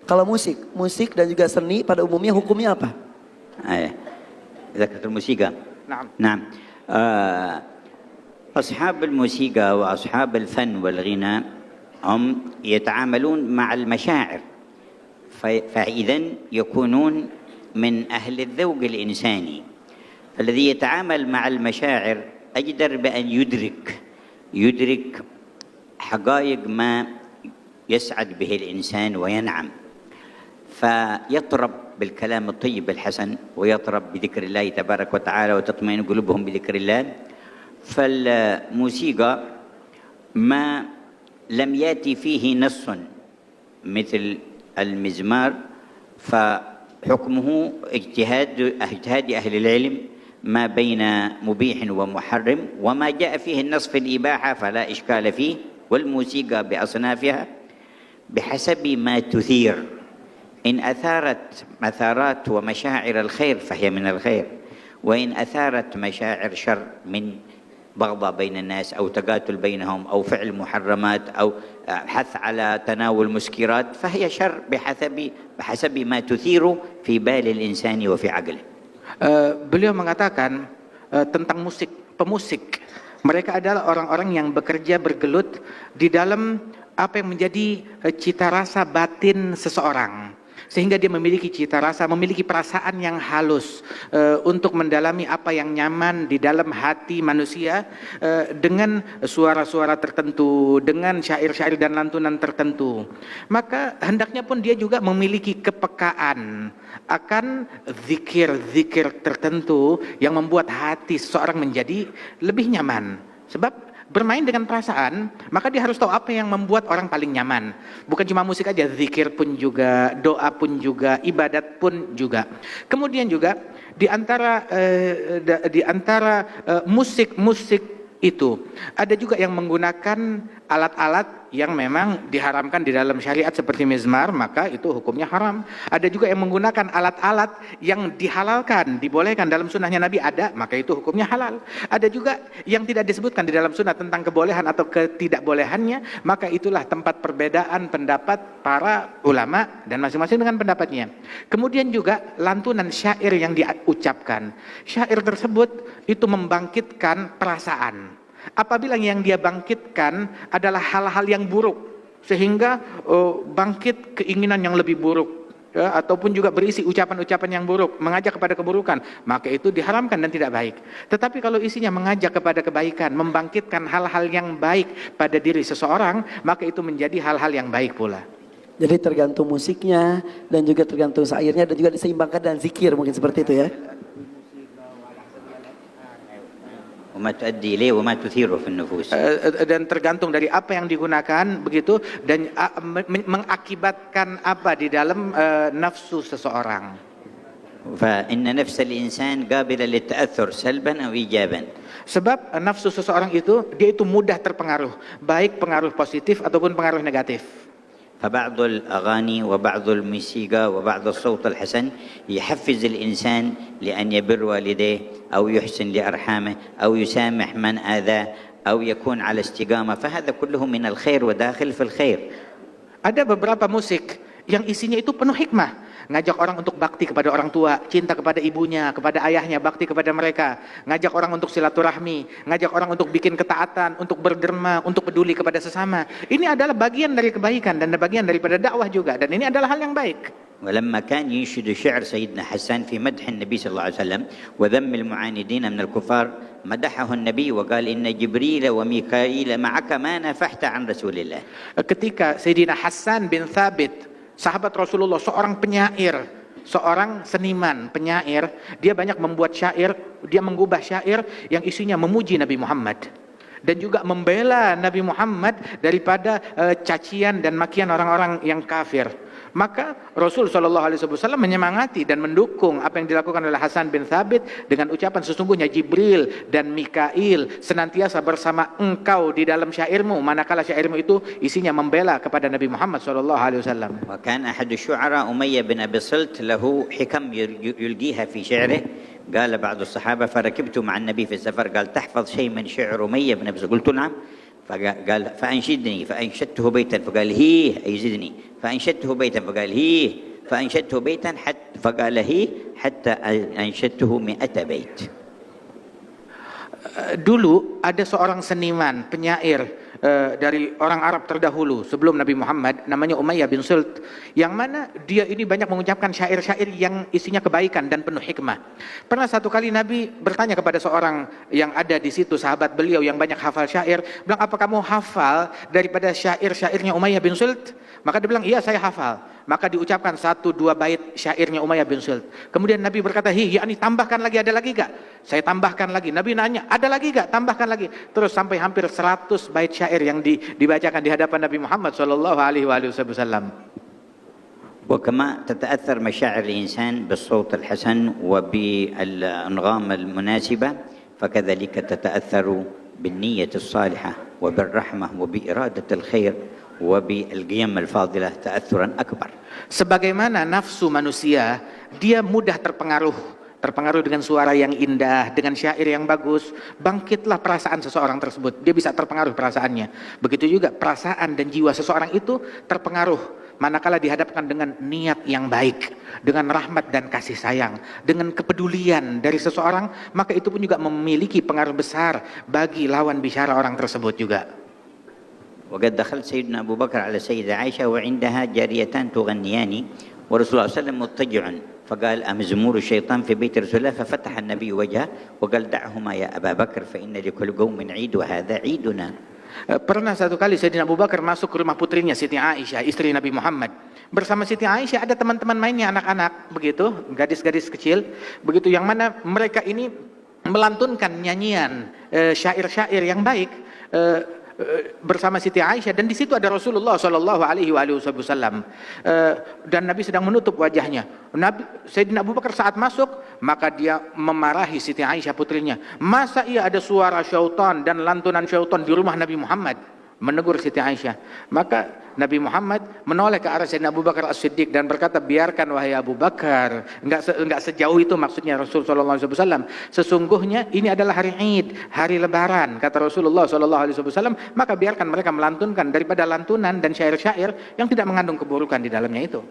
Kalau musik dan juga seni pada umumnya hukumnya apa? ذكرت الموسيقى. نعم. نعم. أصحاب الموسيقى وأصحاب الفن والغناء هم يتعاملون مع المشاعر، فإذا يكونون من أهل الذوق الإنساني. الذي يتعامل مع المشاعر أجدر بأن يدرك حقائق ما يسعد به الإنسان وينعم، فيطرب بالكلام الطيب الحسن ويطرب بذكر الله تبارك وتعالى وتطمئن قلوبهم بذكر الله. فالموسيقى ما لم يأتي فيه نص مثل المزمار فحكمه اجتهاد أهل العلم ما بين مبيح ومحرم، وما جاء فيه النص في الإباحة فلا إشكال فيه. والموسيقى بأصنافها بحسب ما تثير، إن أثارت مثارات ومشاعر الخير فهي من الخير، وإن أثارت مشاعر شر من بغضة بين الناس أو تقاتل بينهم أو فعل محرمات أو حث على تناول مسكرات فهي شر بحسب ما تثير في بال الإنسان وفي عقله. Beliau mengatakan tentang pemusik. Mereka adalah orang-orang yang bekerja bergelut di dalam apa yang menjadi cita rasa batin seseorang, sehingga dia memiliki cita rasa, memiliki perasaan yang halus untuk mendalami apa yang nyaman di dalam hati manusia dengan suara-suara tertentu, dengan syair-syair dan lantunan tertentu. Maka hendaknya pun dia juga memiliki kepekaan akan zikir-zikir tertentu yang membuat hati seseorang menjadi lebih nyaman. Sebab bermain dengan perasaan, maka dia harus tahu apa yang membuat orang paling nyaman. Bukan cuma musik aja, zikir pun juga, doa pun juga, ibadat pun juga. Kemudian juga di antara musik-musik itu ada juga yang menggunakan alat-alat yang memang diharamkan di dalam syariat seperti mizmar, maka itu hukumnya haram. Ada juga yang menggunakan alat-alat yang dihalalkan, dibolehkan dalam sunnahnya Nabi ada, maka itu hukumnya halal. Ada juga yang tidak disebutkan di dalam sunnah tentang kebolehan atau ketidakbolehannya, maka itulah tempat perbedaan pendapat para ulama dan masing-masing dengan pendapatnya. Kemudian juga lantunan syair yang diucapkan. Syair tersebut itu membangkitkan perasaan. Apabila yang dia bangkitkan adalah hal-hal yang buruk, sehingga bangkit keinginan yang lebih buruk, ya, ataupun juga berisi ucapan-ucapan yang buruk, mengajak kepada keburukan, maka itu diharamkan dan tidak baik. Tetapi kalau isinya mengajak kepada kebaikan, membangkitkan hal-hal yang baik pada diri seseorang, maka itu menjadi hal-hal yang baik pula. Jadi tergantung musiknya dan juga tergantung syairnya dan juga diseimbangkan dengan zikir, mungkin seperti itu ya. Dan tergantung dari apa yang digunakan begitu, dan mengakibatkan apa di dalam nafsu seseorang. فإن نفس الإنسان قابلة للتأثر سلبا أو إيجابا. Sebab nafsu seseorang itu dia itu mudah terpengaruh, baik pengaruh positif ataupun pengaruh negatif. فبعض الأغاني وبعض الموسيقى وبعض الصوت الحسن يحفز الإنسان لأن يبر والديه أو يحسن لأرحامه أو يسامح من آذاه أو يكون على استقامة، فهذا كله من الخير وداخل في الخير. Ada beberapa musik yang isinya itu penuh hikmah, ngajak orang untuk bakti kepada orang tua, cinta kepada ibunya, kepada ayahnya, bakti kepada mereka, ngajak orang untuk silaturahmi, ngajak orang untuk bikin ketaatan, untuk berderma, untuk peduli kepada sesama. Ini adalah bagian dari kebaikan dan bagian daripada dakwah juga, dan ini adalah hal yang baik. ولما كان ينشد شعر سيدنا حسان في مدح النبي صلى الله عليه وسلم وذم المعاندين من الكفار، مدحه النبي وقال إن جبريل وميكائيل معك ما نفحت عن رسول الله. Ketika Sayyidina Hasan bin Thabit, sahabat Rasulullah, seorang penyair, seorang seniman penyair, dia banyak membuat syair, dia mengubah syair yang isinya memuji Nabi Muhammad dan juga membela Nabi Muhammad daripada cacian dan makian orang-orang yang kafir. Maka Rasul SAW menyemangati dan mendukung apa yang dilakukan oleh Hasan bin Thabit dengan ucapan, sesungguhnya Jibril dan Mikail senantiasa bersama engkau di dalam syairmu, manakala syairmu itu isinya membela kepada Nabi Muhammad SAW. وكان أحد الشعراء أمية بن أبي صلت له حكم يلقيها في شعره. قال بعض الصحابة فركبت مع النبي في السفر قال تحفظ شيء من شعر أمية بن أبي صلت؟ قلت نعم. فقال فأنشدته بيتا فقال هيه أي زدني، فأنشدته بيتا فقال هيه، فأنشدته بيتا فقال هيه حتى أنشدته 100 بيت. Dulu ada seorang seniman, penyair dari orang Arab terdahulu sebelum Nabi Muhammad, namanya Umayyah bin Sult, yang mana dia ini banyak mengucapkan syair-syair yang isinya kebaikan dan penuh hikmah. Pernah satu kali Nabi bertanya kepada seorang yang ada di situ, sahabat beliau yang banyak hafal syair, bilang, apa kamu hafal daripada syair-syairnya Umayyah bin Sult? Maka dia bilang, iya saya hafal. Maka diucapkan 1-2 bait syairnya Umayyah bin Sult. Kemudian Nabi berkata, yakni tambahkan lagi, ada lagi gak? Saya tambahkan lagi. Nabi nanya, ada lagi gak? Tambahkan lagi. Terus sampai hampir 100 bait syair yang dibacakan di hadapan Nabi Muhammad sallallahu alaihi wasallam. وكما تتأثر مشاعر الإنسان بالصوت الحسن وبالأنغام المناسبة، فكذلك تتأثر بالنية الصالحة وبالرحمة وبإرادة الخير وبالقيم الفاضلة تأثرا أكبر. Sebagaimana nafsu manusia, dia mudah terpengaruh dengan suara yang indah, dengan syair yang bagus, bangkitlah perasaan seseorang tersebut. Dia bisa terpengaruh perasaannya. Begitu juga perasaan dan jiwa seseorang itu terpengaruh manakala dihadapkan dengan niat yang baik, dengan rahmat dan kasih sayang, dengan kepedulian dari seseorang, maka itu pun juga memiliki pengaruh besar bagi lawan bicara orang tersebut juga. وقد دخل سيدنا أبو بكر على سيدة عائشة وعندها جاريتان تغنيان ورسول الله صلى الله عليه وسلم مضطجع، فقال أمزمور الشيطان في بيت رسول الله، ففتح النبي وجهه وقال دعهما يا أبا بكر فإن لكل قوم عيد وهذا عيدنا. Pernah satu kali Sayyidina Abu Bakar masuk ke rumah putrinya Siti Aisyah, istri Nabi Muhammad. Bersama Siti Aisyah ada teman-teman mainnya, anak-anak begitu, gadis-gadis kecil begitu, yang mana mereka ini melantunkan nyanyian syair-syair yang baik bersama Siti Aisyah, dan di situ ada Rasulullah Shallallahu Alaihi Wasallam, dan Nabi sedang menutup wajahnya. Sayyidina Abu Bakar saat masuk, maka dia memarahi Siti Aisyah putrinya. Masa ia ada suara syaitan dan lantunan syaitan di rumah Nabi Muhammad? Menegur Siti Aisyah. Maka Nabi Muhammad menoleh ke arah Sayyidina Abu Bakar As-Siddiq dan berkata, biarkan wahai Abu Bakar, enggak sejauh itu maksudnya Rasulullah SAW. Sesungguhnya ini adalah hari Id, hari Lebaran, kata Rasulullah SAW. Maka biarkan mereka melantunkan daripada lantunan dan syair-syair yang tidak mengandung keburukan di dalamnya itu.